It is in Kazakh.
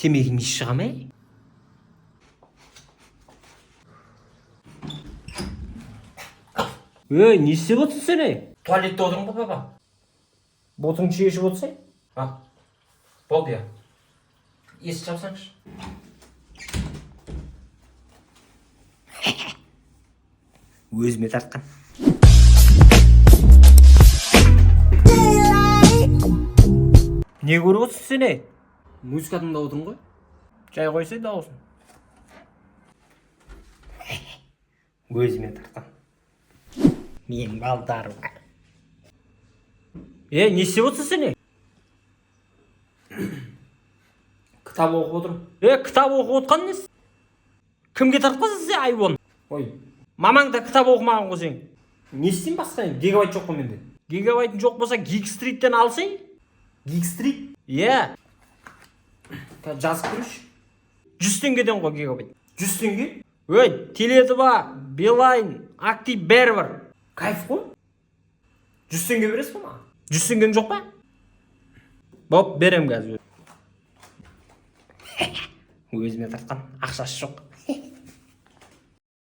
Темегің еш шыға ма? Не істеп отырсың сен? Туалетте отырмын ғой, папа. Ботыңды шешіп отырсың? Болды, я. Есік жапсаңшы. Өзіме тартқан. Не көріп отырсың сен? Музыка тыңдап отырмын ғой. Жай қойса дауысын. Өзіме тартқан. Менің балдарым. Не істеп отырсың сен? Кітап оқып отырмын. Кітап оқып отқан несі? Кімге тартқансың сен, айбон? Ой, Мамаң да кітап оқымаған ғой сен. не істеймін басқа? Гигабайт жоқ қой менде. Гигабайтың жоқ болса Geekstreet'тен алсың? Geekstreet? Жазып көрші. 100 теңгеден ғой гигабайт. 100 теңге? Теле2, Билайн, Актив бәрібір. Кайф қой. 100 теңге бересіз ба маған? 100 теңгең жоқ па? Боп, берем қазір. Өзіме тартқан, ақшасы жоқ.